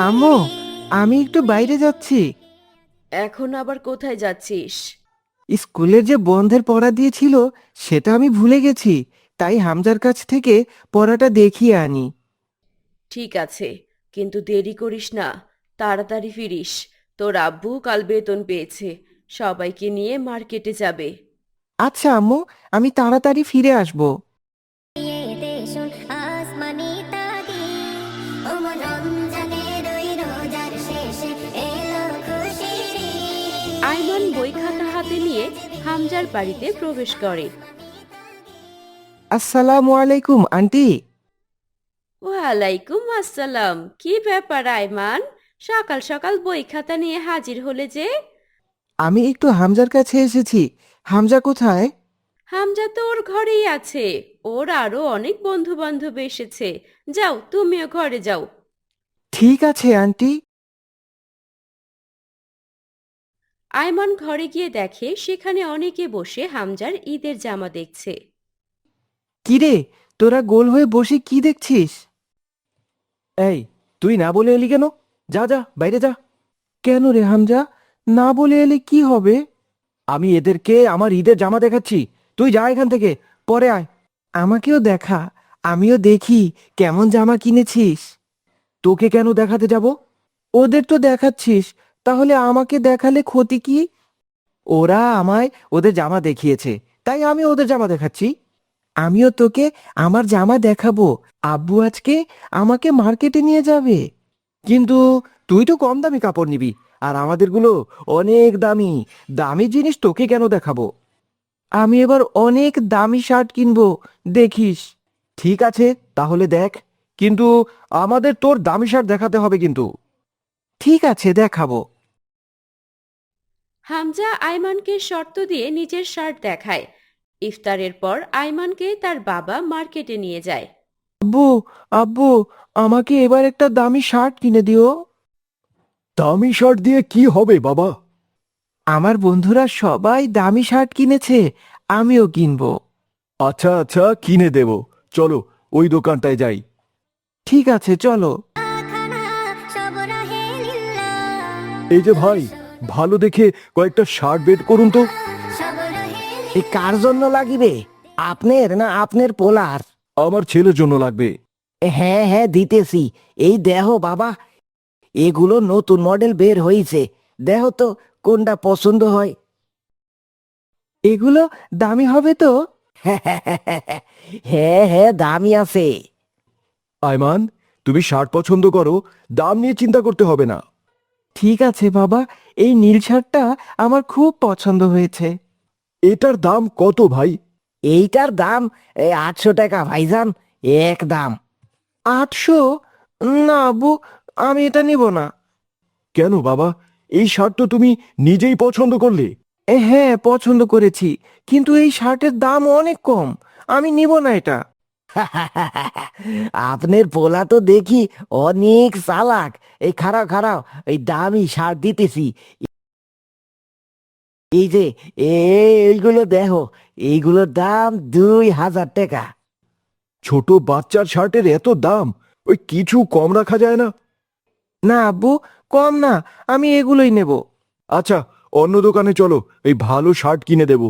আম্মু, আমি একটু বাইরে যাচ্ছি। এখন আবার কোথায় যাচ্ছিস? স্কুলের যে বন্ধের পড়া দিয়েছিল সেটা আমি ভুলে গেছি, তাই হামজার কাছ থেকে পড়াটা দেখিয়ে আনি। ঠিক আছে, কিন্তু দেরি করিস না, তাড়াতাড়ি ফিরিস। তোর আব্বু কাল বেতন পেয়েছে, সবাইকে নিয়ে মার্কেটে যাবে। আচ্ছা আম্মু, আমি তাড়াতাড়ি ফিরে আসব। আয়মান বই খাতা হাতে নিয়ে হামজার বাড়িতে প্রবেশ করে। আসসালামু আলাইকুম আন্টি। ওয়ালাইকুম আসসালাম। কি ব্যাপার আয়মান, সকাল সকাল বই খাতা নিয়ে হাজির হলে যে? আমি একটু হামজার কাছে এসেছি। হামজা কোথায়? হামজা তো ওর ঘরেই আছে। ওর আরো অনেক বন্ধু বান্ধব এসেছে। যাও, তুমিও ঘরে যাও। ঠিক আছে আন্টি। আয়মান ঘরে গিয়ে দেখে সেখানে অনেকে বসে হামজার ঈদের জামা দেখছে। কিরে, তোরা গোল হয়ে বসে কি দেখছিস? এই, তুই না বলে এলি কেন? যা যা, বাইরে যা। কেন রে হামজা, না বলে এলে কি হবে? আমি এদেরকে আমার ঈদের জামা দেখাচ্ছি, তুই যা এখান থেকে, পরে আয়। আমাকেও দেখা, আমিও দেখি কেমন জামা কিনেছিস। তোকে কেন দেখাতে যাব? ওদের তো দেখাচ্ছিস, তাহলে আমাকে দেখালে ক্ষতি কি? ওরা আমায় ওদের জামা দেখিয়েছে, তাই আমি ওদের জামা দেখাচ্ছি। আমিও তোকে আমার জামা দেখাবো। আব্বু আজকে আমাকে মার্কেটে নিয়ে যাবে। কিন্তু তুই তো কম দামি কাপড় নিবি, আর আমাদেরগুলো অনেক দামি। দামি জিনিস তোকে কেন দেখাবো? আমি এবার অনেক দামি শার্ট কিনবো, দেখিস। ঠিক আছে, তাহলে দেখ, কিন্তু আমাদের তোর দামি শার্ট দেখাতে হবে কিন্তু। ঠিক আছে, দেখাবো। হামজা আয়মানকে শর্ত দিয়ে নিজের শার্ট দেখায়। ইফতারের পর আয়মানকে তার বাবা মার্কেটে নিয়ে যায়। আব্বু, আব্বু, আমাকে এবার একটা দামি শার্ট কিনে দিও। দামি শার্ট দিয়ে কি হবে বাবা? আমার বন্ধুরা সবাই দামি শার্ট কিনেছে, আমিও কিনবো। আচ্ছা আচ্ছা, কিনে দেব। চলো, ওই দোকানটায় যাই। ঠিক আছে, চলো। এই যে ভাই, ভালো দেখে কয়েকটা শার্ট বের করুন তো। এই কার জন্য লাগিবে? আপনার না আপনার পোলার? আমার ছেলের জন্য লাগবে। হ্যাঁ হ্যাঁ, দিতেছি। এই দেহ বাবা, এগুলো নতুন মডেল বের হয়েছে, দেহ তো কোনটা পছন্দ হয়। এগুলো দামি হবে তো? হ্যাঁ হ্যাঁ, দামি আছে। আয়মান, তুমি শার্ট পছন্দ করো, দাম নিয়ে চিন্তা করতে হবে না। ঠিক আছে বাবা, এই নীল শার্টটা আমার খুব পছন্দ হয়েছে। এটার দাম কত ভাই? এইটার দাম 800 টাকা ভাইজান, এক দাম। 800? না আব্বু, আমি এটা নিব না। কেন বাবা, এই শার্ট তো তুমি নিজেই পছন্দ করলে। হ্যাঁ, পছন্দ করেছি, কিন্তু এই শার্টের দাম অনেক কম, আমি নিব না এটা। আপনার পোলা তো দেখি অনেক চালাক। এই খারাপ খারাপ, এই দামি শার্ট দিতেছি। এই যে এইগুলো দেখো, এইগুলোর দাম 2000 টাকা। ছোট বাচ্চার শার্টের এত দাম, ওই কিছু কম রাখা যায় না? না আব্বু, কম না, আমি এগুলোই নেব। আচ্ছা, অন্য দোকানে চলো, এই ভালো শার্ট কিনে দেব।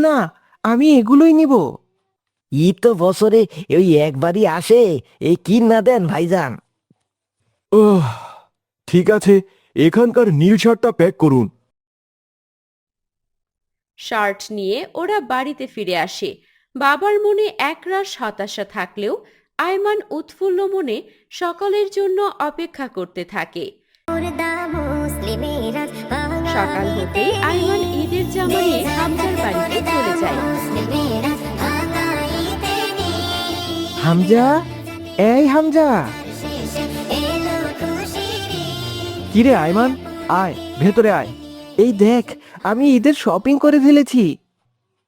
না, আমি এগুলোই নিব। ঈদ তো বছরে ওই একবারই আসে, এই কিন না দেন ভাইজান। ওহ, ঠিক আছে, এখানকার নীল শার্টটা প্যাক করুন। শার্ট নিয়ে ওরা বাড়িতে ফিরে আসে। বাবার মনে একরাশ হতাশা থাকলেও আয়মান উৎফুল্ল মনে সকলের জন্য অপেক্ষা করতে থাকে। সকাল হতেই আয়মান ঈদের জামা নিয়ে হামজার বাড়িতে চলে যায়। হামজা, এই হামজা। কিরে আয়মান, আয় ভেতরে আয়। এই দেখ, আমি ঈদের শপিং করে ফেলেছি।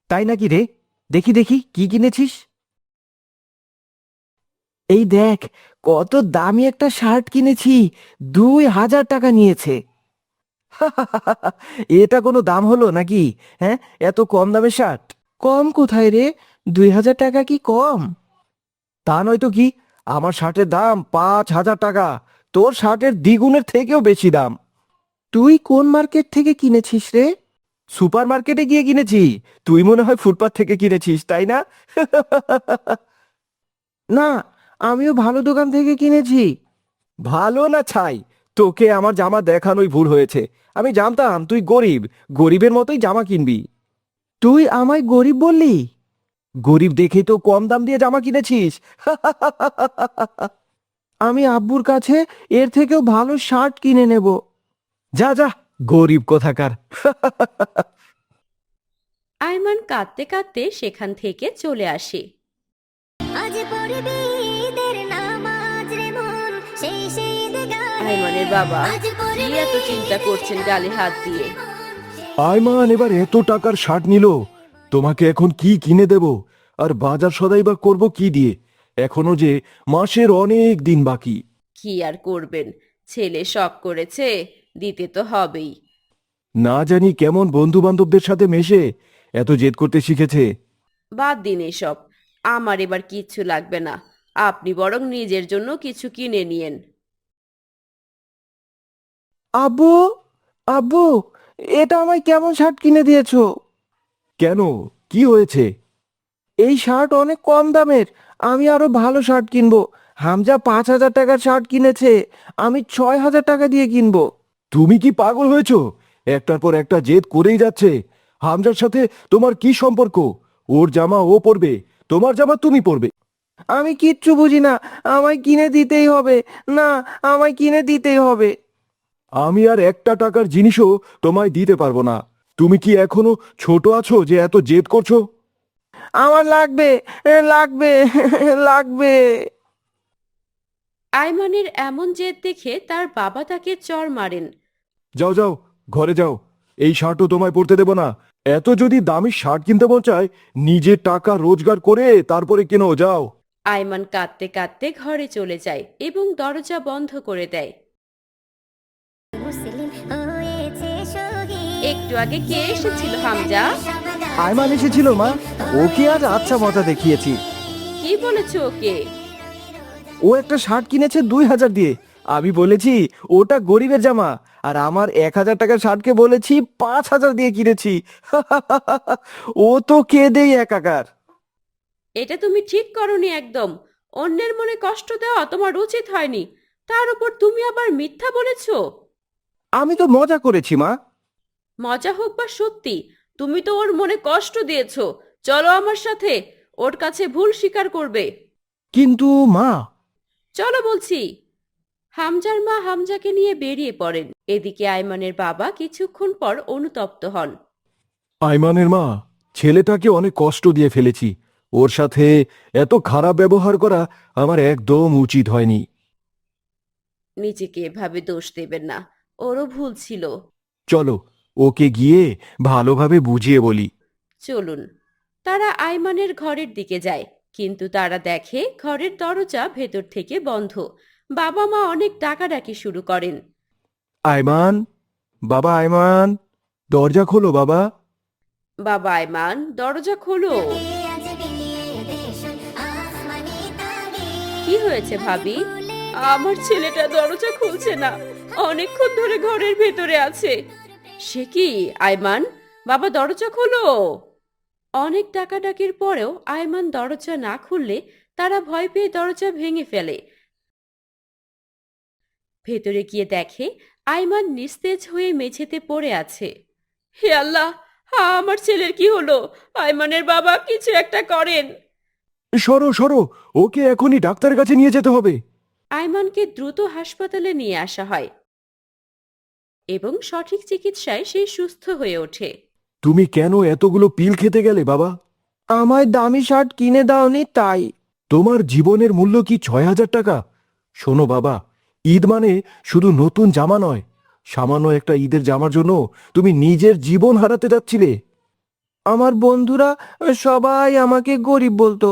তাই নাকি রে? দেখি দেখি কি কিনেছিস। এই দেখ, কত দামি একটা শার্ট কিনেছি, 2000 টাকা নিয়েছে। এটা কোনো দাম হলো নাকি? হ্যাঁ, এত কম দামের শার্ট। কম কোথায় রে, 2000 টাকা কি কম? তা নয় তো কি, আমার শার্টের দাম 5,000 টাকা, তোর শার্টের দ্বিগুণের থেকেও বেশি দাম। তুই কোন মার্কেট থেকে কিনেছিস রে? সুপার মার্কেটে গিয়ে কিনেছি। তুই মনে হয় ফুটপাত থেকে কিনেছিস, তাই না? না, আমিও ভালো দোকান থেকে কিনেছি। ভালো না ছাই, তোকে আমার জামা দেখানোই ভুল হয়েছে। আমি জানতাম তুই গরিব, গরিবের মতোই জামা কিনবি। তুই আমায় গরিব বললি? গরিব দেখেই তো কম দাম দিয়ে জামা কিনেছিস। আমি আব্বুর কাছে এর থেকেও ভালো শার্ট কিনে নেব। যা যা, গরিব কোথাকার। আয়মান কাঁদতে কাঁদতে সেখান থেকে চলে আসে। আজ পড়বি ঈদের নামাজ রে মন, সেই সেই ঈদ গানে। আয়মানের বাবা আজ কি পড়বি এত চিন্তা করছেন গালে হাত দিয়ে? আয়মান এবার এত টাকার শার্ট নিল, তোমাকে এখন কি কিনে দেব? আর বাজার সদাই বা করবো কি দিয়ে? এখনো যে মাসের অনেক দিন বাকি। কি আর করবেন, ছেলে শখ করেছে, দিতে তো হবেই। না জানি কেমন বন্ধু বান্ধবদের সাথে মেশে এত জেদ করতে শিখেছে। বাদ দিন এসব, আমার এবার কিচ্ছু লাগবে না। আপনি বরং নিজের জন্য কিছু কিনে নিয়েন। আব্বু, আব্বু, এটা আমায় কেমন শার্ট কিনে দিয়েছো? কেন, কি হয়েছে? এই শার্ট অনেক কম দামের, আমি আরো ভালো শার্ট কিনবো। হামজা 5,000 টাকার শার্ট কিনেছে, আমি 6,000 টাকা দিয়ে কিনবো। তুমি কি পাগল হয়েছো? একটার পর একটা জেদ করেই যাচ্ছে। হামজার সাথে তোমার কি সম্পর্ক? ওর জামা ও পরবে, তোমার জামা তুমি পরবে। আমি কিচ্ছু বুঝি না, আমায় কিনে দিতেই হবে। না, আমায় কিনে দিতেই হবে। আমি আর একটা টাকার জিনিসও তোমায় দিতে পারবো না। তুমি কি এখনো ছোট আছো যে এত জেদ করছো? আমার লাগবে, লাগবে, লাগবে। আয়মানের এমন জেদ দেখে তার বাবা তাকে চড় মারেন। যাও যাও, ঘরে যাও। এই শার্টও তোমায় পরতে দেব না। এত যদি দামি শার্ট কিনতে মন চায়, নিজের টাকা রোজগার করে তারপরে কেনো, যাও। আয়মান কাঁদতে কাঁদতে ঘরে চলে যায় এবং দরজা বন্ধ করে দেয়। মুসলিম হয়েছে শহীদ। একটু আগে কে এসেছিল হামজা? আয়মান এসেছিল মা, ওকে আজ আচ্ছা মজা দেখিয়েছি। কি বলেছো ওকে? ও একটা শার্ট কিনেছে 2,000 দিয়ে। আমি বলেছি ওটা গরিবের জামা, আর আমার 1,000 টাকার শার্টকে বলেছি 5,000 দিয়ে কিনেছি। ও তো কেঁদেই একাকার। এটা তুমি ঠিক করনি একদম। অন্যের মনে কষ্ট দেওয়া তোমার উচিত হয়নি। তার উপর তুমি আবার মিথ্যা বলেছো। আমি তো মজা করেছি মা। মজা হোক বা সত্যি, তুমি তো ওর মনে কষ্ট দিয়েছো। চলো আমার সাথে, ওর কাছে ভুল স্বীকার করবে। কিন্তু মা, চলো বলছি। হামজার মা হামজাকে নিয়ে বেরিয়ে পড়েন। এদিকে আয়মানের বাবা কিছুক্ষণ পর অনুতপ্ত হন। আইমানের মা, ছেলেটাকে অনেক কষ্ট দিয়ে ফেলেছি। ওর সাথে এত খারাপ ব্যবহার করা আমার একদম উচিত হয়নি। নিজেকে এভাবে দোষ দেবেন না, ওরও ভুল ছিল। চলো, ওকে গিয়ে ভালোভাবে বুঝিয়ে বলি। চলুন। তারা আয়মানের ঘরের দিকে যায়, কিন্তু তারা দেখে ঘরের দরজা ভেতর থেকে বন্ধ। বাবা মা অনেক ডাকাডাকি শুরু করেন। আয়মান, বাবা আয়মান, দরজা খোলো বাবা। বাবা আয়মান, দরজা খোলো। আজ বিলিয়ে দেশ আসমানি তারে। কি হয়েছে ভাবি? আমার ছেলেটা দরজা খুলছে না, অনেকক্ষণ ধরে ঘরের ভেতরে আছে। সে কি আয়মান, বাবা দরজা খোলো। অনেক ডাকাডাকির পরেও আয়মান দরজা না খুললে তারা ভয় পেয়ে দরজা ভেঙে ফেলে। ভেতরে গিয়ে দেখে আয়মান নিস্তেজ হয়ে মেঝেতে পড়ে আছে। হে আল্লাহ, আমার ছেলের কি হলো? আয়মানের বাবা, কিছু একটা করেন। সরো সরো, ওকে এখনই ডাক্তারের কাছে নিয়ে যেতে হবে। আয়মানকে দ্রুত হাসপাতালে নিয়ে আসা হয় এবং সঠিক চিকিৎসায় সে সুস্থ হয়ে ওঠে। তুমি কেন এতগুলো পিল খেতে গেলে বাবা? আমায় দামি শার্ট কিনে দাওনি তাই। তোমার জীবনের মূল্য কি 6,000 টাকা? শোনো বাবা, ঈদ মানে শুধু নতুন জামা নয়। সামান্য একটা ঈদের জামার জন্য তুমি নিজের জীবন হারাতে যাচ্ছিলে। আমার বন্ধুরা সবাই আমাকে গরিব বলতো।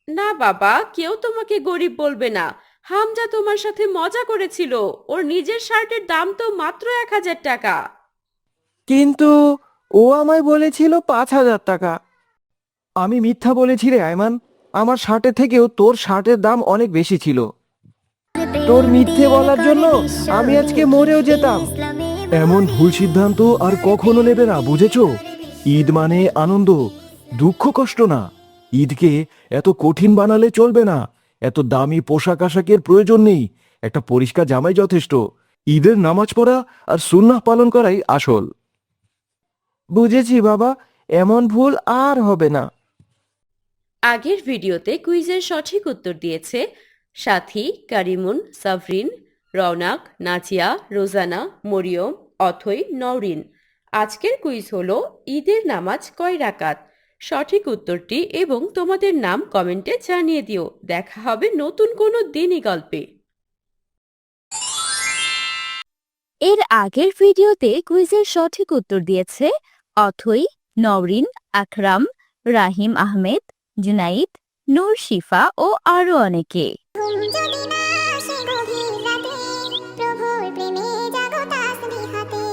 না বাবা, কেউ তোমাকে গরিব বলবে না। হামজা তোমার সাথে মজা করেছিল। ওর নিজের শার্টের দাম তো মাত্র 1,000 টাকা। কিন্তু ও আমায় বলেছিল 5,000 টাকা। আমি মিথ্যা বলেছি রে আয়মান। আমার শার্টের থেকেও তোর শার্টের দাম অনেক বেশি ছিল। তোর মিথ্যে বলার জন্য আমি আজকে মরেও যেতাম। এমন ভুল সিদ্ধান্ত আর কখনো নেবে না, বুঝেছো? ঈদ মানে আনন্দ, দুঃখ কষ্ট না। ঈদকে এত কঠিন বানালে চলবে না। এত দামি পোশাক আশাকের প্রয়োজন নেই, একটা পরিষ্কার জামাই যথেষ্ট। ঈদের নামাজ পড়া আর সুন্নাহ পালন করাই আসল। বুঝেছি বাবা, এমন ভুল আর হবে না। আগের ভিডিওতে কুইজের সঠিক উত্তর দিয়েছে সাথী, কারিমুন, সাফরিন, রওনাক, নাজিয়া, রোজানা, মরিয়ম, অথই, নওরিন। আজকের কুইজ হলো ঈদের নামাজ কয় রাকাত। সঠিক উত্তরটি এবং তোমাদের নাম কমেন্টে জানিয়ে দিও। দেখা হবে নতুন কোনো দিনই গল্পে। এর আগের ভিডিওতে কুইজের সঠিক উত্তর দিয়েছে অথই, নওরিন, আকরাম, রাহিম আহমেদ, জুনাইদ, নূর শিফা ও আরো অনেকে। ঘুম যদি না আসে গভীর রাতে, প্রভুর প্রেমে জাগো তাসবিহাতে।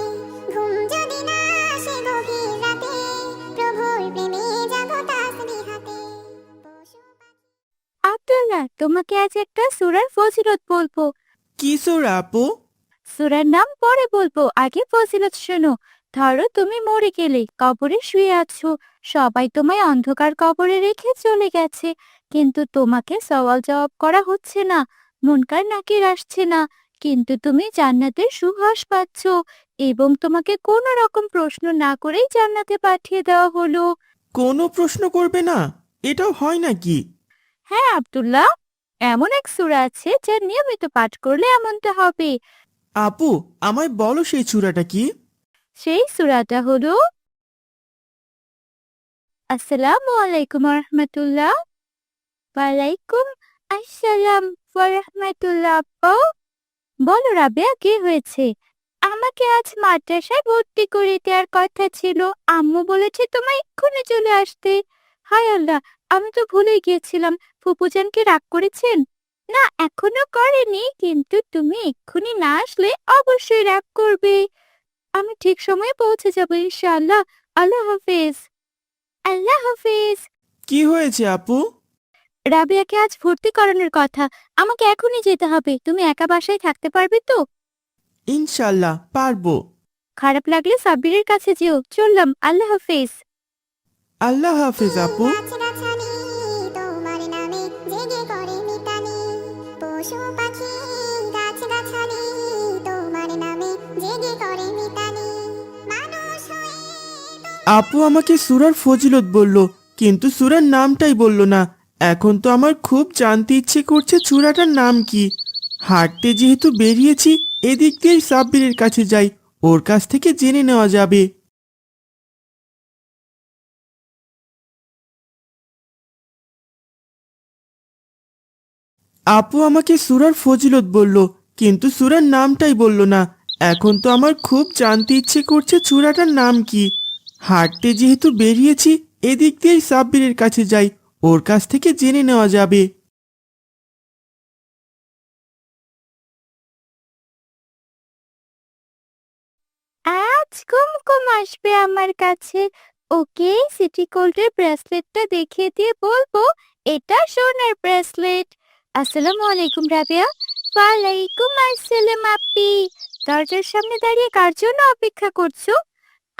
ঘুম যদি না আসে গভীর রাতে, প্রভুর প্রেমে জাগো তাসবিহাতে। আব্দুল্লাহ, তোমাকে আজ একটা সূরার ফজিলত বলবো। কি সূরা আপু? সূরার নাম পরে বলবো, আগে ফজিলত শোনো। ধরো তুমি মরে গেলে, কবরে শুয়ে আছো, সবাই তোমায় অন্ধকার কবরে রেখে চলে গেছে, কিন্তু তোমাকে সওয়াল জবাব করা হচ্ছে না, মুনকার নাকির আসছে না, কিন্তু তুমি জান্নাতের সুবাস পাচ্ছ এবং তোমাকে কোনো রকম প্রশ্ন না করেই জান্নাতে পাঠিয়ে দেওয়া হলো। কোনো প্রশ্ন করবে না? এটাও হয় নাকি? হ্যাঁ আব্দুল্লাহ, এমন এক সূরা আছে যা নিয়মিত পাঠ করলে এমনটা হবে। আপু, আমায় বলো সেই সূরাটা কি? সেই সূরাটা হলো আসসালামু আলাইকুম রহমতুল্লাহ। ওয়ালাইকুম আসসালাম রাহমাতুল্লাহ। আপু, বলো রাবেয়া, কি হয়েছে? আমাকে আজ মাদ্রাসায় ভর্তি করে দেওয়ার কথা ছিল, আম্মু বলেছে তোমায় এক্ষুনি চলে আসতে। হায় আল্লাহ, আমি তো ভুলে গিয়েছিলাম। ফুপুজান কি রাগ করেছেন? না, এখনো করেনি, কিন্তু তুমি এক্ষুনি না আসলে অবশ্যই রাগ করবে। আমি ঠিক সময়ে পৌঁছে যাবো ইনশাআল্লাহ। আল্লাহ হাফেজ। আল্লাহ হাফেজ। কি হয়েছে আপু? রাবেয়াকে আজ ভর্তি করানোর কথা, আমাকে এখনই যেতে হবে। তুমি একা বাসায় থাকতে পারবে তো? ইনশাল্লাহ পারবো। খারাপ লাগলে সাব্বিরের কাছে যেও। চললাম, আল্লাহ হাফেজ। আল্লাহ হাফেজ আপু। গাছগাছালি তোমার নামে জেগে করে মিতালি। পশু পাখি গাছগাছালি তোমার নামে জেগে করে মিতালি। মানুষ হয়ে আপু আমাকে সূরার ফজিলত বলল, কিন্তু সূরার নামটাই বলল না। এখন তো আমার খুব জানতে ইচ্ছে করছে সূরাটার নাম কি। হাঁটতে যেহেতু বেরিয়েছি, এদিক দিয়ে সাব্বিরের কাছে যাই, ওর কাছ থেকে জেনে নেওয়া যাবে। আপু আমাকে সূরার ফজিলত বলল, কিন্তু সূরার নামটাই বলল না। এখন তো আমার খুব জানতে ইচ্ছে করছে সূরাটার নাম কি। হাঁটতে যেহেতু বেরিয়েছি, এদিক দিয়ে সাব্বিরের কাছে যাই, ওর কাছ থেকে জেনে নেওয়া যাবে। আজ কুমকুম আসবে আমার কাছে, ওকে সিটি গোল্ডের ব্রেসলেটটা দেখিয়ে দিয়ে বলবো এটা সোনার ব্রেসলেট। আসসালামু আলাইকুম রাবেয়া। ওয়ালাইকুম আসসালাম আপি। দরজার সামনে দাঁড়িয়ে কার জন্য অপেক্ষা করছো?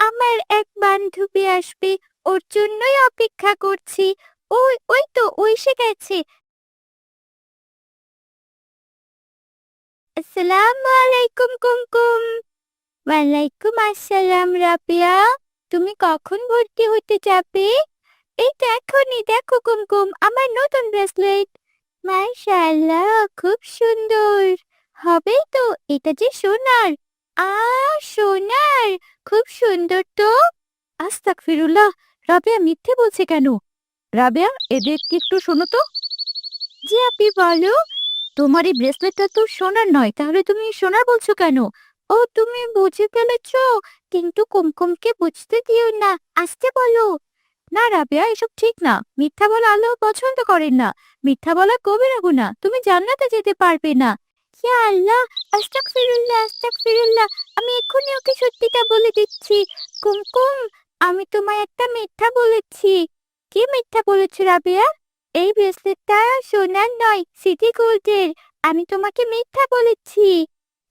আমার এক বান্ধবী আসবে, ওর জন্যই অপেক্ষা করছি। ওই ওই তো ও এসে গেছে। আসসালামু আলাইকুম কুমকুম। ওয়ালাইকুম আসসালাম রাবিয়া। তুমি কখন ভর্তি হতে যাবে? এই তো এখনই, দেখো কুমকুম, আমার নতুন ব্রেসলেট। মাশাআল্লাহ, খুব সুন্দর। হবেই তো, এটা যে সোনার। আ সোনার, খুব সুন্দর তো। আস্তাগফিরুল্লাহ, রাবিয়া মিথ্যে বলছে কেন? রাবিয়া, এদেরকে একটু শোনো তো। জি আপনি বলো। তোমার এই ব্রেসলেটটা তো সোনার নয়, তাহলে তুমি সোনার বলছো কেন? ও, তুমি বুঝে ফেলেছো, কিন্তু কুমকুমকে বুঝতে দিও না, আসতে বলো। না রাবেয়া, এসব ঠিক না। মিথ্যা বলা আল্লাহ পছন্দ করেন না। মিথ্যা বলা কবিরা গুনাহ, তুমি জান্নাতে যেতে পারবে না। ইয়া আল্লাহ, আস্তাগফিরুল্লাহ আস্তাগফিরুল্লাহ। আমি এক্ষুনি ওকে সত্যিটা বলে দিচ্ছি। কুমকুম, আমি তোমায় একটা মিথ্যা বলেছি। কি মিথ্যা বলেছো রাবেয়া? এই ব্রেসলেটটা সোনার নয়, সিটি গোল্ডের। আমি তোমাকে মিথ্যা বলেছি।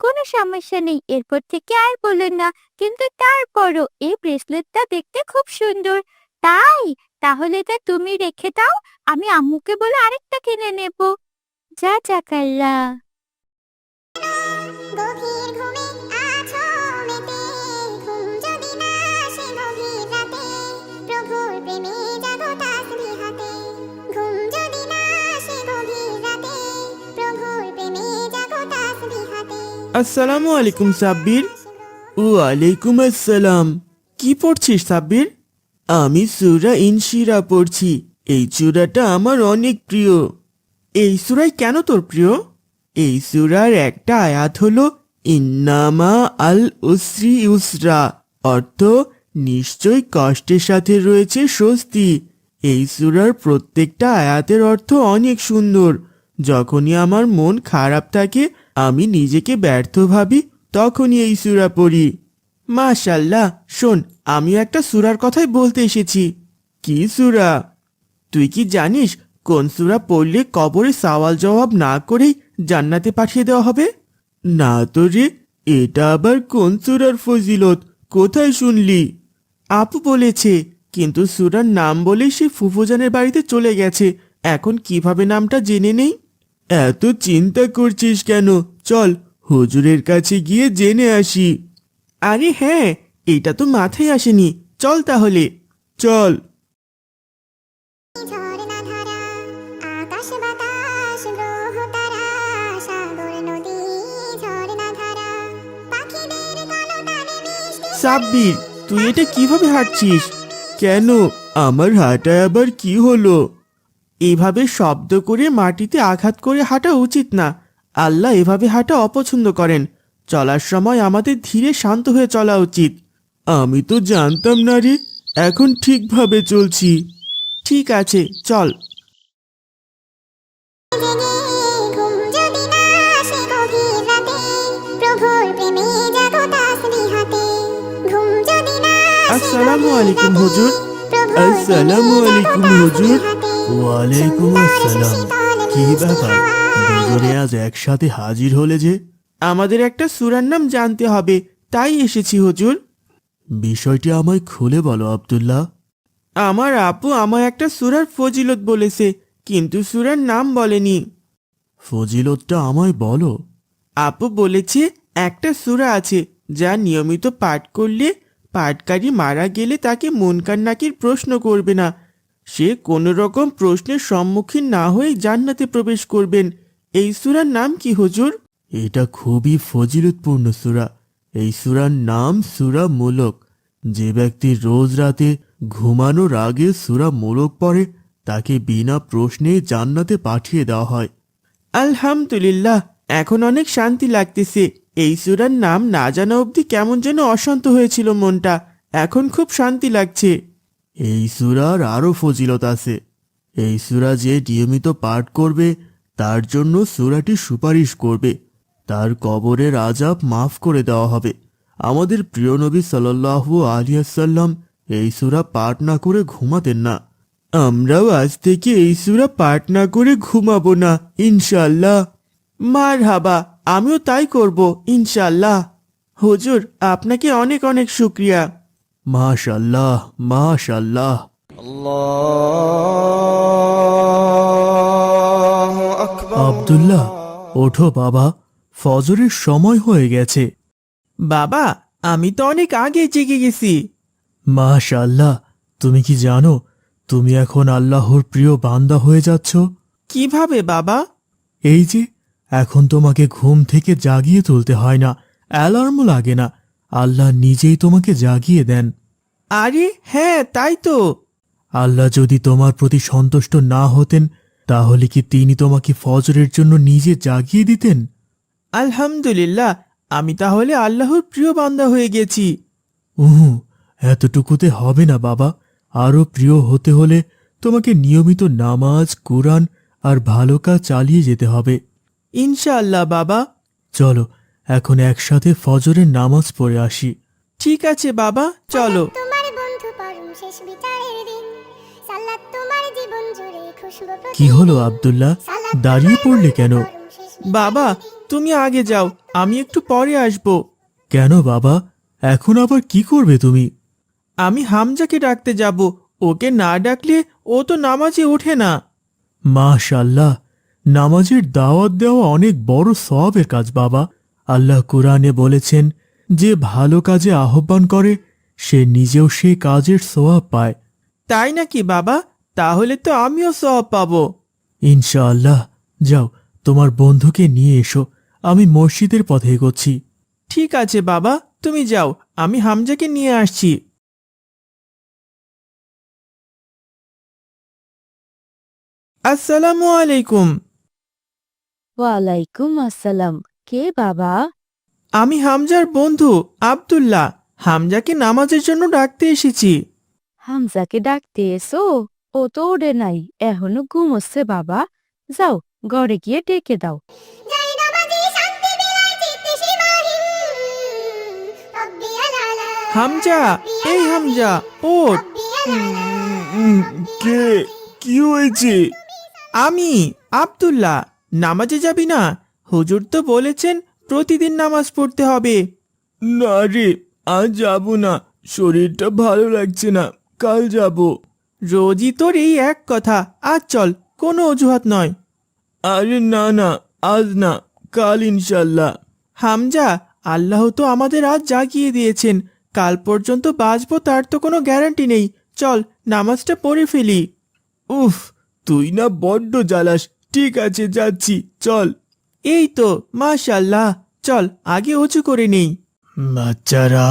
কোনো সমস্যা নেই, এরপর থেকে আর বলো না। কিন্তু তারপরও এই ব্রেসলেটটা দেখতে খুব সুন্দর। তাই? তাহলে এটা তুমি রেখে দাও, আমি আম্মুকে বলে আরেকটা কিনে নেব। যা চাকাল্লা। গভীর ঘুমে আছো মেতে, ঘুম যদি না আসে গভীর রাতে, প্রভুর প্রেমে জাগো তাসবিহাতে। ঘুম যদি না আসে গভীর রাতে, প্রভুর প্রেমে জাগো তাসবিহাতে। আসসালামু আলাইকুম সাব্বির। ওয়ালাইকুম আসসালাম। কি পড়ছিস সাব্বির? আমি সূরা ইনশিরা পড়ছি। এই সূরাটা আমার অনেক প্রিয়। এই সূরায় কেন তোর প্রিয়? এই সূরার একটা আয়াত হলো ইন্নামা আল উসরি ইউসরা, অর্থ নিশ্চয় কষ্টের সাথে রয়েছে স্বস্তি। এই সূরার প্রত্যেকটা আয়াতের অর্থ অনেক সুন্দর। যখনই আমার মন খারাপ থাকে, আমি নিজেকে ব্যর্থ ভাবি, তখনই এই সূরা পড়ি। মাশাআল্লাহ, শোন, আমিও একটা সূরার কথাই বলতে এসেছি। কি সূরা? তুই কি জানিস কোন সূরা পড়লে কবরে সওয়াল জবাব না করেই জান্নাতে পাঠিয়ে দেওয়া হবে? না তো রে, এটা আবার কোন সূরার ফজিলত? কোথায় শুনলি? আপু বলেছে, কিন্তু সূরার নাম বলেই সে ফুফুজানের বাড়িতে চলে গেছে। এখন কিভাবে নামটা জেনে নেই? এত চিন্তা করছিস কেন? চল হুজুরের কাছে গিয়ে জেনে আসি। আরে হ্যাঁ, এটা তো মাথায় আসেনি। চল তাহলে, চল। ঝর্ণা ধারা, আকাশ বাতাস গ্রহ তারা, সাগর নদী ঝর্ণা ধারা, পাখিদের কলতানে মিষ্টি। সাব্বির, তুই এটা কিভাবে হাঁটছিস? কেন, আমার হাঁটায় আবার কি হলো? এভাবে শব্দ করে মাটিতে আঘাত করে হাঁটা উচিত না। আল্লাহ এভাবে হাঁটা অপছন্দ করেন। চলার সময় আমাদের ধীরে শান্ত হয়ে চলা উচিত। আমি তো জানতাম না রে, এখন ঠিকভাবে চলছি। ঠিক আছে, চল। জেগে ঘুম যদি না আসে গভীর রাতে, প্রভুর প্রেমে জাগো তাসবিহাতে। ঘুম যদি না আসে আসসালামু গভীর আলাইকুম রাতে, হুজুর। প্রভুর আসসালামু প্রেমে আলাইকুম জাগো হুজুর। তাসবিহাতে। ওয়ালাইকুম সুন্দর আসসালাম। শীতল কি মিষ্টি ব্যাপার, হাওয়ায় দুজনে আজ একসাথে হাজির হলে যে? আমাদের একটা সূরার নাম জানতে হবে, তাই এসেছি হুজুর। বিষয়টি আমায় খুলে বলো আব্দুল্লাহ। আমার আপু আমায় একটা সূরার ফজিলত বলেছে, কিন্তু সূরার নাম বলেনি। ফজিলতটা আমায় বলো। আপু বলেছে একটা সূরা আছে যা নিয়মিত পাঠ করলে পাঠকারী মারা গেলে তাকে মুনকার নাকির প্রশ্ন করবে না। সে কোনো রকম প্রশ্নের সম্মুখীন না হয়ে জান্নাতে প্রবেশ করবেন। এই সূরার নাম কি হুজুর? এটা খুবই ফজিলতপূর্ণ সূরা। এই সূরার নাম সূরা মুলক। যে ব্যক্তি রোজ রাতে ঘুমানোর আগে সূরা মুলক পড়ে, তাকে বিনা প্রশ্নে জান্নাতে পাঠিয়ে দেওয়া হয়। আলহামদুলিল্লাহ, এখন অনেক শান্তি লাগতেছে। এই সূরার নাম না জানা অবধি কেমন যেন অশান্ত হয়েছিল মনটা, এখন খুব শান্তি লাগছে। এই সূরার আরো ফজিলত আছে। এই সূরা যে নিয়মিত পাঠ করবে তার জন্য সূরাটি সুপারিশ করবে। তার কবরের আযাব মাফ করে দেওয়া হবে। আমাদের প্রিয় নবী সাল্লাল্লাহু আলাইহি ওয়াসাল্লাম এই সূরা পাঠ না করে ঘুমাতেন না। আমরাও আজ থেকে এই সূরা পাঠ না করে ঘুমাবো না, ইনশাআল্লাহ। মারহাবা, আমিও তাই করব ইনশাআল্লাহ। হুজুর, আপনাকে অনেক অনেক শুকরিয়া। মাশাআল্লাহ, মাশাআল্লাহ। আব্দুল্লাহ, ওঠো বাবা, ফজরের সময় হয়ে গেছে। বাবা, আমি তো অনেক আগে জেগে গেছি। মাশাআল্লাহ, তুমি কি জানো তুমি এখন আল্লাহর প্রিয় বান্দা হয়ে যাচ্ছ? কিভাবে বাবা? এই যে এখন তোমাকে ঘুম থেকে জাগিয়ে তুলতে হয় না, অ্যালার্মও লাগে না, আল্লাহ নিজেই তোমাকে জাগিয়ে দেন। আরে হ্যাঁ, তাই তো। আল্লাহ যদি তোমার প্রতি সন্তুষ্ট না হতেন, তাহলে কি তিনি তোমাকে ফজরের জন্য নিজে জাগিয়ে দিতেন? আলহামদুলিল্লাহ, আমি তাহলে আল্লাহর প্রিয় বান্দা হয়ে গেছি। এতটুকুতে হবে না বাবা, আরো প্রিয় হতে হলে তোমাকে নিয়মিত নামাজ, কুরআন আর ভালো কাজ চালিয়ে যেতে হবে। ইনশাআল্লাহ বাবা। চলো এখন একসাথে ফজরের নামাজ পড়ে আসি। ঠিক আছে বাবা, চলো। তোমার বন্ধু পরম শেষ বিচারের দিন, সালাত তোমার জীবন জুড়ে কি হলো আব্দুল্লাহ, দাঁড়িয়ে পড়লে কেন? বাবা, তুমি আগে যাও, আমি একটু পরে আসব। কেন বাবা, এখন আবার কি করবে তুমি? আমি হামজাকে ডাকতে যাব, ওকে না ডাকলে ও তো নামাজে ওঠে না। মাশাআল্লাহ, নামাজের দাওয়াত দেওয়া অনেক বড় সওয়াবের কাজ বাবা। আল্লাহ কোরআনে বলেছেন, যে ভালো কাজে আহ্বান করে সে নিজেও সেই কাজের সওয়াব পায়। তাই নাকি বাবা? তাহলে তো আমিও সওয়াব পাবো ইনশাআল্লাহ। যাও, তোমার বন্ধুকে নিয়ে এসো, আমি মসজিদের পথে এগোচ্ছি। ঠিক আছে বাবা, তুমি যাও, আমি হামজাকে নিয়ে আসছি। আসসালামু আলাইকুম। ওয়ালাইকুম আসসালাম। কে বাবা? আমি হামজার বন্ধু আব্দুল্লাহ। হামজাকে নামাজের জন্য ডাকতে এসেছি। হামজাকে ডাকতে এসো? ও তো ওড়ে নাই, এখনো ঘুমোচ্ছে বাবা। যাও, ঘরে গিয়ে ডেকে দাও। জয় নামাজি শান্তি বিলায় চিত্তে সীমাহীন রব্বিয়াল আলা হামজা, এই হামজা, ওঠ। কে? কি হয়েছে? আমি আব্দুল্লাহ। নামাজে যাবি না? হুজুর তো বলেছেন প্রতিদিন নামাজ পড়তে হবে। না রে, আজ যাব না, শরীরটা ভালো লাগছে না, কাল যাব। রোজই তোর এই এক কথা, আজ চল, কোনো অজুহাত নয়। আরে না না, আজ না, কাল ইনশাল্লাহ। হামজা, আল্লাহ তো আমাদের আজ জাগিয়ে দিয়েছেন, কাল পর্যন্ত বাঁচবো তার তো কোনো গ্যারান্টি নেই। চল, নামাজটা পড়ে ফেলি। উফ, তুই না বড্ড জ্বালাস। ঠিক আছে, যাচ্ছি, চল। এই তো, মাশাআল্লাহ, চল আগে অজু করে নেই। বাচ্চারা,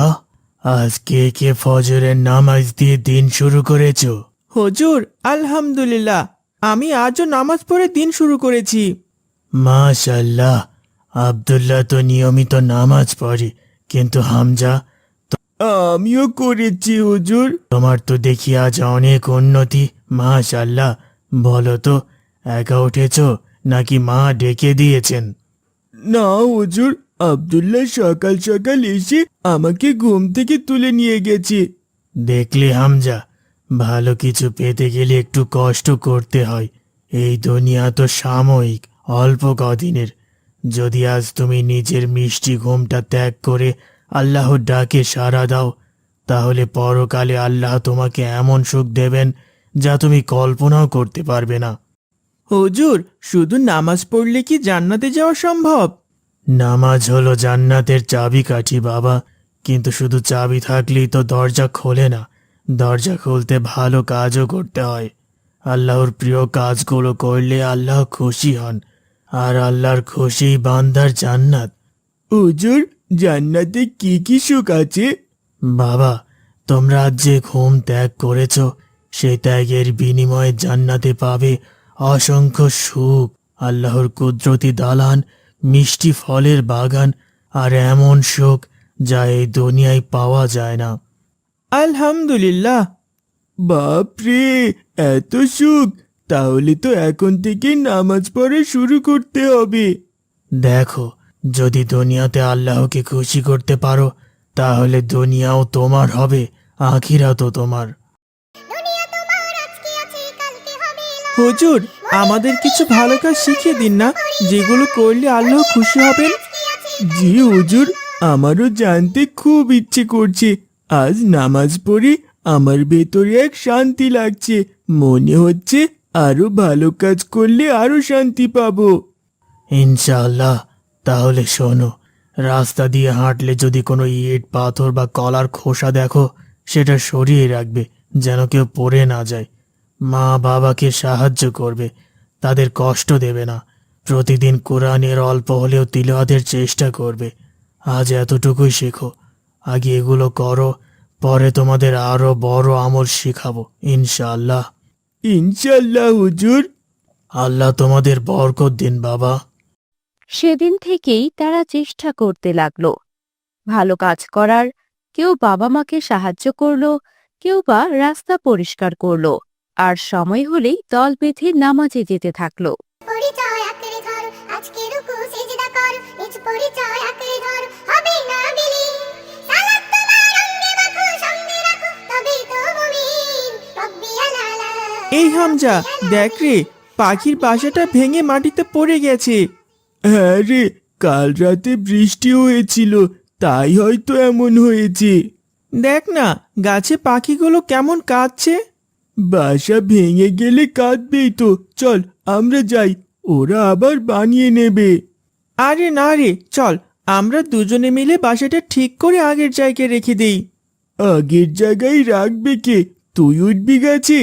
আজকে কে ফজরের নামাজ দিয়ে দিন শুরু করেছো? হুজুর, আলহামদুলিল্লাহ, আমি আজও নামাজ পড়ে দিন শুরু করেছি। মাশাল্লাহ, আব্দুল্লাহ তো নিয়মিত নামাজ পড়ে, কিন্তু হামজা? আমিও করেছি হুজুর। তোমার তো দেখি আজ অনেক উন্নতি, মাশাল্লাহ। বলো তো, একা উঠেছো নাকি মা ডেকে দিয়েছেন? না হুজুর, আব্দুল্লাহ সকাল সকাল এসে আমাকে ঘুম থেকে তুলে নিয়ে গেছে। দেখলে হামজা, ভালো কিছু পেতে গেলে একটু কষ্ট করতে হয়। এই দুনিয়া তো সাময়িক, অল্প কদিনের। যদি আজ তুমি নিজের মিষ্টি ঘুমটা ত্যাগ করে আল্লাহর ডাকে সাড়া দাও, তাহলে পরকালে আল্লাহ তোমাকে এমন সুখ দেবেন যা তুমি কল্পনাও করতে পারবে না। হুজুর, শুধু নামাজ পড়লে কি জান্নাতে যাওয়া সম্ভব? নামাজ হলো জান্নাতের চাবিকাঠি বাবা, কিন্তু শুধু চাবি থাকলেই তো দরজা খোলে না। দরজা খুলতে ভালো কাজও করতে হয়। আল্লাহর প্রিয় কাজগুলো করলে আল্লাহ খুশি হন, আর আল্লাহর খুশি বান্দার জান্নাত। হুজুর, জান্নাতে কি কি সুখ আছে? বাবা, তোমরা আজ যে ঘুম ত্যাগ করেছ, সেই ত্যাগের বিনিময়ে জান্নাতে পাবে অসংখ্য সুখ, আল্লাহর কুদরতি দালান, মিষ্টি ফলের বাগান, আর এমন সুখ যা এই দুনিয়ায় পাওয়া যায় না। আলহামদুলিল্লাহ। বাপরে, এত সুখ! তাহলে তো এখন থেকে নামাজ পড়া শুরু করতে হবে। দেখো, যদি দুনিয়াতে আল্লাহকে খুশি করতে পারো, তাহলে দুনিয়াও তোমার হবে, আখিরাতও তোমার। দুনিয়া তোমার আজকে আছে কালকে হবে না। হুজুর, আমাদের কিছু ভালো কাজ শিখিয়ে দিন না, যেগুলো করলে আল্লাহ খুশি হবেন। জি হুজুর, আমারও জানতে খুব ইচ্ছে করছে। আজ নামাজ পড়ে আমার ভেতরে এক শান্তি লাগছে, মনে হচ্ছে আরো ভালো কাজ করলে আরো শান্তি পাবো। ইনশাআল্লাহ। তাহলে শোনো, রাস্তা দিয়ে হাঁটলে যদি কোনো ইট, পাথর বা কলার খোসা দেখো, সেটা সরিয়ে রাখবে, যেন কেউ পড়ে না যায়। মা বাবাকে সাহায্য করবে, তাদের কষ্ট দেবে না। প্রতিদিন কোরআনের অল্প হলেও তিলাওয়াতের চেষ্টা করবে। আজ এতটুকুই শেখো, আগে এগুলো করো, পরে তোমাদের আরো বড় আমল শেখাবো ইনশাআল্লাহ। ইনশাআল্লাহ হুজুর। আল্লাহ তোমাদের বরকত দিন বাবা। সেদিন থেকেই তারা চেষ্টা করতে লাগলো ভালো কাজ করার। কেউ বাবা মাকে সাহায্য করলো, কেউ বা রাস্তা পরিষ্কার করলো, আর সময় হলেই দল বেঁধে নামাজে যেতে থাকলো। পরিচয় আঁকড়ে ধর, আজকে রুকু সিজদা কর, নিজ পরিচয় আঁকড়ে ধর, হবে না বিলীন। সালাত তোমার অঙ্গে মাখো, সঙ্গে রাখো, তবেই তো মুমিন। রব্বিয়াল আলা। এই হামজা, দেখ রে, পাখির বাসাটা ভেঙে মাটিতে পড়ে গেছে। হ্যাঁ রে, কাল রাতে বৃষ্টি হয়েছিল, তাই হয়তো এমন হয়েছে। দেখ না, গাছে পাখিগুলো কেমন কাঁদছে। বাসা ভেঙে গেলে কাঁদবেই তো। চল আমরা যাই, ওরা আবার বানিয়ে নেবে। আরে না রে, চল আমরা দুজনে মিলে বাসাটা ঠিক করে আগের জায়গায় রেখে দেই। আগের জায়গায় রাখবে কে? তুই উঠবি গাছে?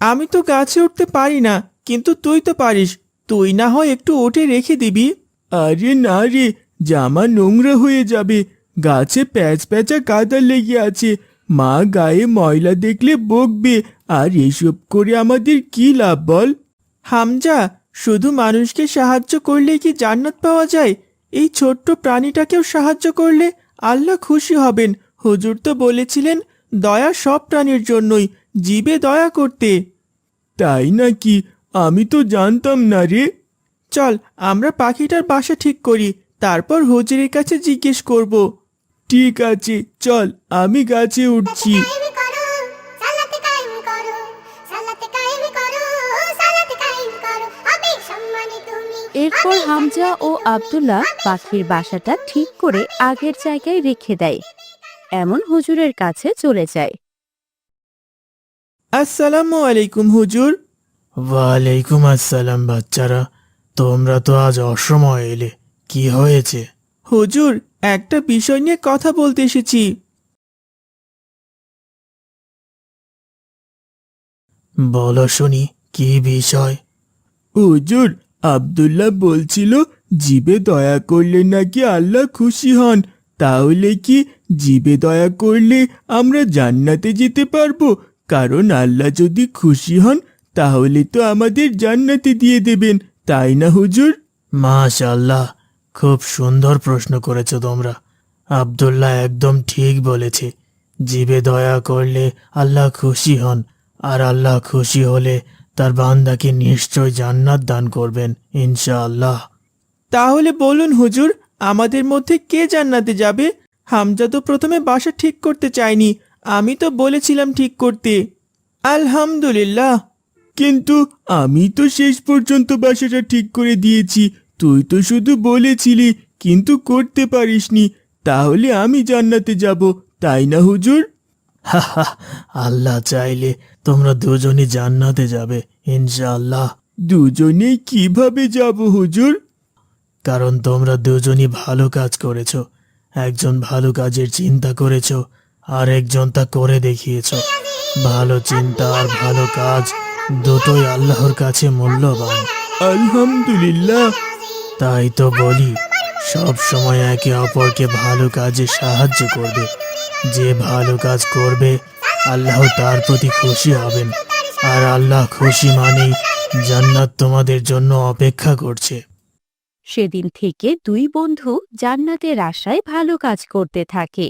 আমি তো গাছে উঠতে পারি না, কিন্তু তুই তো পারিস। তুই না হয় একটু ওঠে রেখে দিবি। আরে না রে, জামা নোংরা হয়ে যাবে। গাছে প্যাচ প্যাচা কাদা লেগে আছে, মা গায়ে ময়লা দেখলে বকবে। আর এসব করে আমাদের কি লাভ বল? হামজা, শুধু মানুষকে সাহায্য করলে কি জান্নাত পাওয়া যায়? এই ছোট্ট প্রাণীটাকেও সাহায্য করলে আল্লাহ খুশি হবেন। হুজুর তো বলেছিলেন দয়া সব প্রাণীর জন্যই, জীবে দয়া করতে। তাই নাকি? আমি তো জানতাম না রে। চল আমরা পাখিটার বাসা ঠিক করি, তারপর হুজুরের কাছে জিজ্ঞেস করব। ঠিক আছে, চল আমি গাছে উঠছি। কায়েম করো, সালাতে কায়েম করো, সালাতে কায়েম করো, সালাতে কায়েম করো, হবে সম্মানে তুমি। এরপর হামজা ও আব্দুল্লাহ পাখির বাসাটা ঠিক করে আগের জায়গায় রেখে দেয়। এমন হুজুরের কাছে চলে যায়। আসসালামু আলাইকুম হুজুর। ওয়ালাইকুম আসসালাম। বাচ্চারা, তোমরা তো আজ অসময়ে এলে, কি হয়েছে? হুজুর, একটা বিষয় নিয়ে কথা বলতে এসেছি। বলো শুনি, কি বিষয়? হুজুর, আব্দুল্লাহ বলছিল জীবে দয়া করলে নাকি আল্লাহ খুশি হন। তাহলে কি জীবে দয়া করলে আমরা জান্নাতে যেতে পারবো? কারণ আল্লাহ যদি খুশি হন তাহলে তো আমাদের জান্নাতে দিয়ে দেবেন, তাই না হুজুর? মাশাআল্লাহ, খুব সুন্দর প্রশ্ন করেছো তোমরা। আব্দুল্লাহ একদম ঠিক বলেছে। জীবে দয়া করলে আল্লাহ খুশি হন, আর আল্লাহ খুশি হলে তার বান্দাকে নিশ্চয় জান্নাত দান করবেন ইনশাআল্লাহ। তাহলে বলুন হুজুর, আমাদের মধ্যে কে জান্নাতে যাবে? হামজা তো প্রথমে বাসা ঠিক করতে চায়নি, আমি তো বলেছিলাম ঠিক করতে। আলহামদুলিল্লাহ। কিন্তু আমি তো শেষ পর্যন্ত বাসাটা ঠিক করে দিয়েছি। তুই তো শুধু বলেছিলি, কিন্তু করতে পারিসনি। তাহলে আমি জান্নাতে যাব, তাই না হুজুর? আল্লাহ চাইলে তোমরা দুজনই জান্নাতে যাবে ইনশাআল্লাহ। দুজনেই কিভাবে যাব হুজুর? কারণ তোমরা দুজনই ভালো কাজ করেছো। একজন ভালো কাজের চিন্তা করেছো, আর একজন তা করে দেখিয়েছো। ভালো চিন্তা আর ভালো কাজ দুটোই আল্লাহর কাছে মূল্যবান। আলহামদুলিল্লাহ। তাই তো বলি, সব সময় একে অপরকে ভালো কাজে সাহায্য করবে। যে ভালো কাজ করবে আল্লাহ তার প্রতি খুশি হবেন, আর আল্লাহ খুশি মানেই জান্নাত তোমাদের জন্য অপেক্ষা করছে। সেদিন থেকে দুই বন্ধু জান্নাতের আশায় ভালো কাজ করতে থাকে।